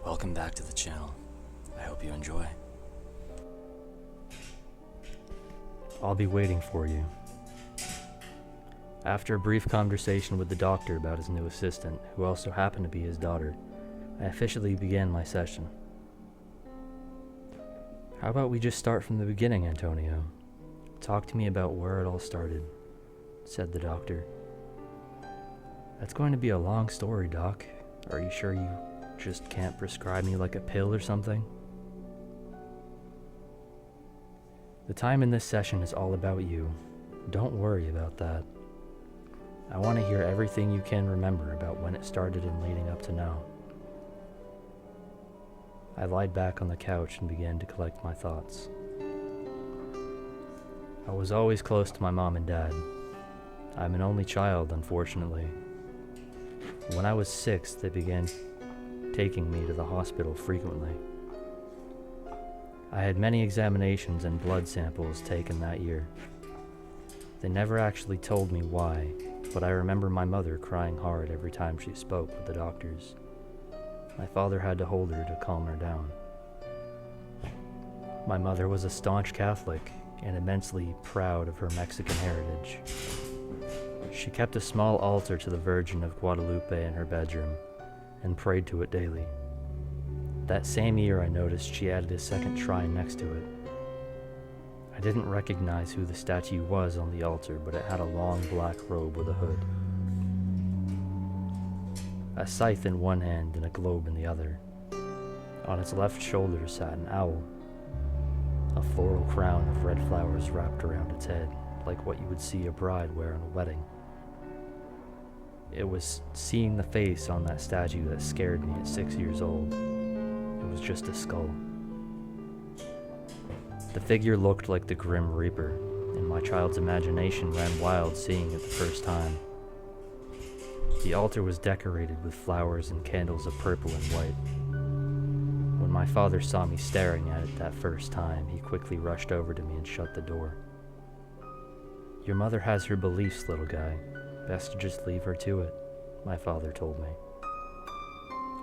Welcome back to the channel. I hope you enjoy. I'll be waiting for you. After a brief conversation with the doctor about his new assistant, who also happened to be his daughter, I officially began my session. How about we just start from the beginning, Antonio? Talk to me about where it all started, said the doctor. That's going to be a long story, Doc. Are you sure you just can't prescribe me like a pill or something? The time in this session is all about you. Don't worry about that. I want to hear everything you can remember about when it started and leading up to now. I lied back on the couch and began to collect my thoughts. I was always close to my mom and dad. I'm an only child, unfortunately. When I was 6, they began taking me to the hospital frequently. I had many examinations and blood samples taken that year. They never actually told me why, but I remember my mother crying hard every time she spoke with the doctors. My father had to hold her to calm her down. My mother was a staunch Catholic and immensely proud of her Mexican heritage. She kept a small altar to the Virgin of Guadalupe in her bedroom and prayed to it daily. That same year I noticed she added a second shrine next to it. I didn't recognize who the statue was on the altar, but it had a long black robe with a hood. A scythe in one hand and a globe in the other. On its left shoulder sat an owl. A floral crown of red flowers wrapped around its head, like what you would see a bride wear on a wedding. It was seeing the face on that statue that scared me at 6 years old. It was just a skull. The figure looked like the Grim Reaper, and my child's imagination ran wild seeing it the first time. The altar was decorated with flowers and candles of purple and white. When my father saw me staring at it that first time, he quickly rushed over to me and shut the door. "Your mother has her beliefs, little guy. Best to just leave her to it," my father told me.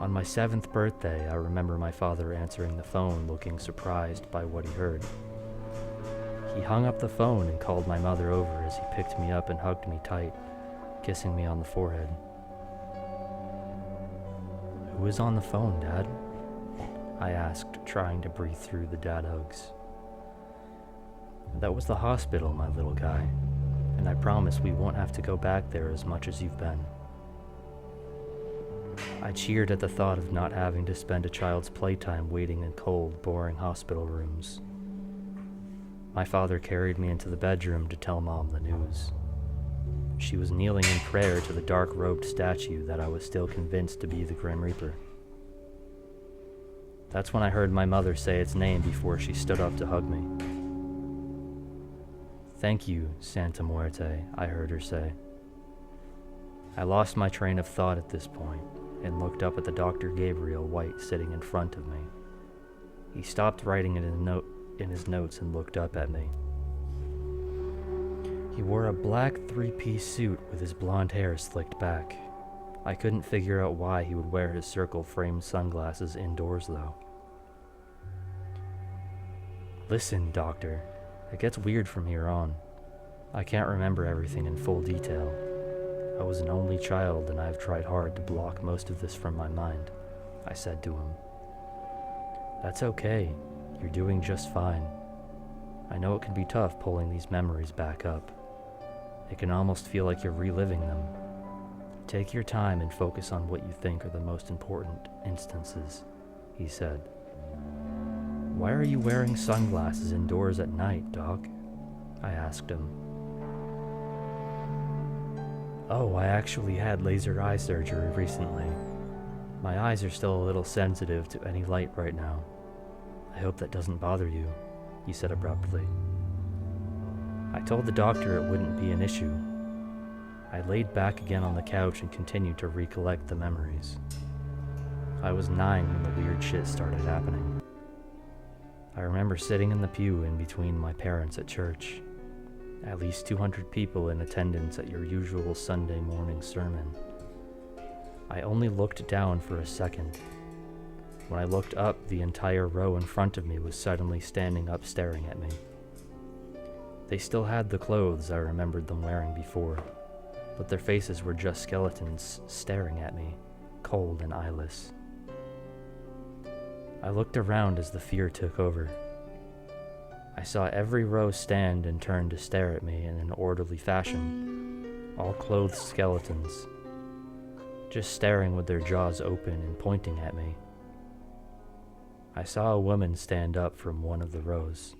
On my 7th birthday, I remember my father answering the phone looking surprised by what he heard. He hung up the phone and called my mother over as he picked me up and hugged me tight, kissing me on the forehead. "Who is on the phone, Dad?" I asked, trying to breathe through the dad hugs. "That was the hospital, my little guy, and I promise we won't have to go back there as much as you've been." I cheered at the thought of not having to spend a child's playtime waiting in cold, boring hospital rooms. My father carried me into the bedroom to tell Mom the news. She was kneeling in prayer to the dark-robed statue that I was still convinced to be the Grim Reaper. That's when I heard my mother say its name before she stood up to hug me. "Thank you, Santa Muerte," I heard her say. I lost my train of thought at this point and looked up at the Dr. Gabriel White sitting in front of me. He stopped writing in his notes and looked up at me. He wore a black 3-piece suit with his blonde hair slicked back. I couldn't figure out why he would wear his circle-framed sunglasses indoors, though. "Listen, Doctor, it gets weird from here on. I can't remember everything in full detail. I was an only child, and I've tried hard to block most of this from my mind," I said to him. "That's okay. You're doing just fine. I know it can be tough pulling these memories back up. It can almost feel like you're reliving them. Take your time and focus on what you think are the most important instances," he said. "Why are you wearing sunglasses indoors at night, Doc?" I asked him. "Oh, I actually had laser eye surgery recently. My eyes are still a little sensitive to any light right now. I hope that doesn't bother you," he said abruptly. I told the doctor it wouldn't be an issue. I laid back again on the couch and continued to recollect the memories. I was 9 when the weird shit started happening. I remember sitting in the pew in between my parents at church. At least 200 people in attendance at your usual Sunday morning sermon. I only looked down for a second. When I looked up, the entire row in front of me was suddenly standing up staring at me. They still had the clothes I remembered them wearing before, but their faces were just skeletons staring at me, cold and eyeless. I looked around as the fear took over. I saw every row stand and turn to stare at me in an orderly fashion, all clothed skeletons, just staring with their jaws open and pointing at me. I saw a woman stand up from one of the rows.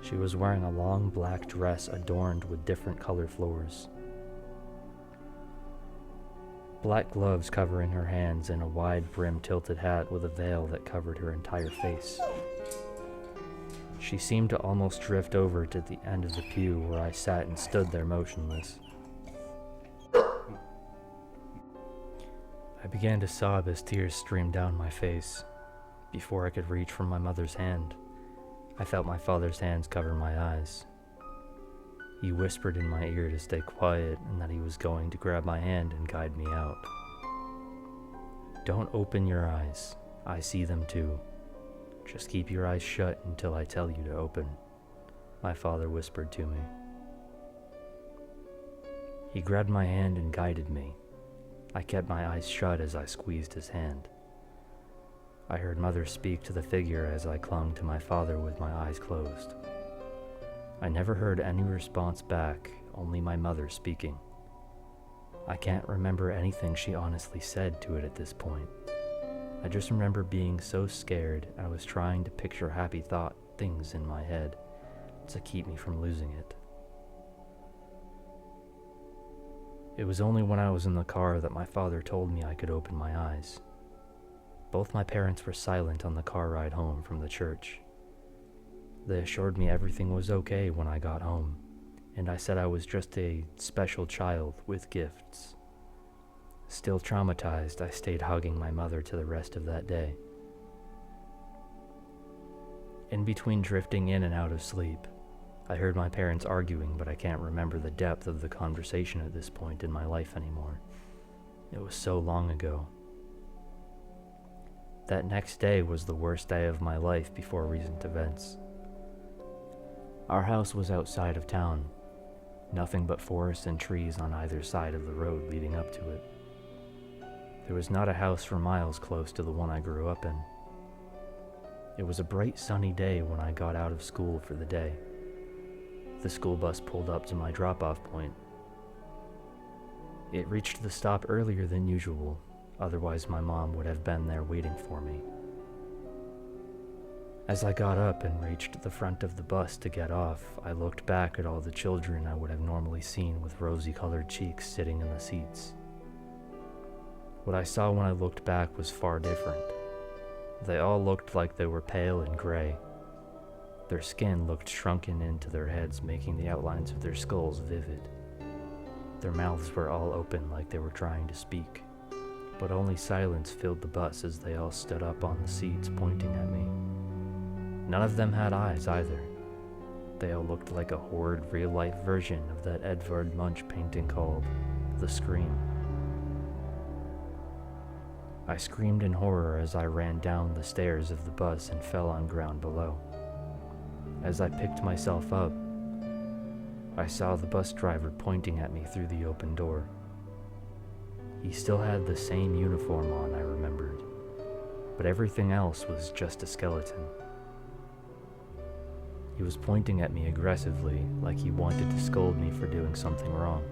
She was wearing a long black dress adorned with different colored floors. Black gloves covering her hands and a wide-brimmed tilted hat with a veil that covered her entire face. She seemed to almost drift over to the end of the pew where I sat and stood there motionless. I began to sob as tears streamed down my face. Before I could reach for my mother's hand, I felt my father's hands cover my eyes. He whispered in my ear to stay quiet and that he was going to grab my hand and guide me out. "Don't open your eyes. I see them too. Just keep your eyes shut until I tell you to open," my father whispered to me. He grabbed my hand and guided me. I kept my eyes shut as I squeezed his hand. I heard Mother speak to the figure as I clung to my father with my eyes closed. I never heard any response back, only my mother speaking. I can't remember anything she honestly said to it at this point. I just remember being so scared I was trying to picture happy things in my head to keep me from losing it. It was only when I was in the car that my father told me I could open my eyes. Both my parents were silent on the car ride home from the church. They assured me everything was okay when I got home, and I said I was just a special child with gifts. Still traumatized, I stayed hugging my mother to the rest of that day. In between drifting in and out of sleep, I heard my parents arguing, but I can't remember the depth of the conversation at this point in my life anymore. It was so long ago. That next day was the worst day of my life before recent events. Our house was outside of town, nothing but forest and trees on either side of the road leading up to it. There was not a house for miles close to the one I grew up in. It was a bright sunny day when I got out of school for the day. The school bus pulled up to my drop-off point. It reached the stop earlier than usual, otherwise my mom would have been there waiting for me. As I got up and reached the front of the bus to get off, I looked back at all the children I would have normally seen with rosy-colored cheeks sitting in the seats. What I saw when I looked back was far different. They all looked like they were pale and gray. Their skin looked shrunken into their heads, making the outlines of their skulls vivid. Their mouths were all open like they were trying to speak, but only silence filled the bus as they all stood up on the seats pointing at me. None of them had eyes either. They all looked like a horrid real-life version of that Edvard Munch painting called The Scream. I screamed in horror as I ran down the stairs of the bus and fell on ground below. As I picked myself up, I saw the bus driver pointing at me through the open door. He still had the same uniform on, I remembered, but everything else was just a skeleton. He was pointing at me aggressively, like he wanted to scold me for doing something wrong.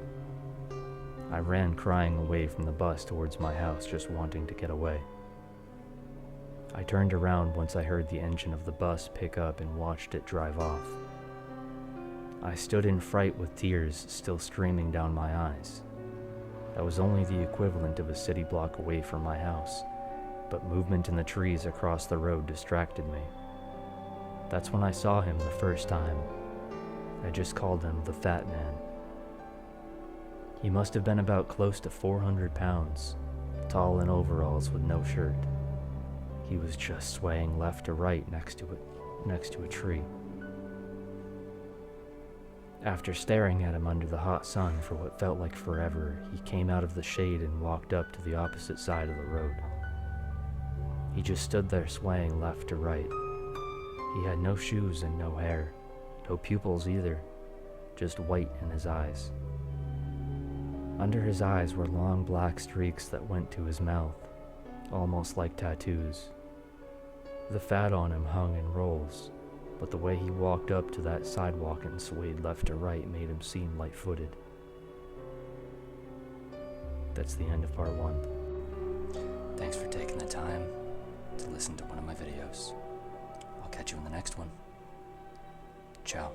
I ran crying away from the bus towards my house, just wanting to get away. I turned around once I heard the engine of the bus pick up and watched it drive off. I stood in fright with tears still streaming down my eyes. That was only the equivalent of a city block away from my house, but movement in the trees across the road distracted me. That's when I saw him the first time. I just called him the Fat Man. He must have been about close to 400 pounds, tall in overalls with no shirt. He was just swaying left to right next to a tree. After staring at him under the hot sun for what felt like forever, he came out of the shade and walked up to the opposite side of the road. He just stood there swaying left to right. He had no shoes and no hair, no pupils either, just white in his eyes. Under his eyes were long black streaks that went to his mouth, almost like tattoos. The fat on him hung in rolls, but the way he walked up to that sidewalk and swayed left to right made him seem light-footed. That's the end of part 1. Thanks for taking the time to listen to one of my videos. I'll catch you in the next one. Ciao.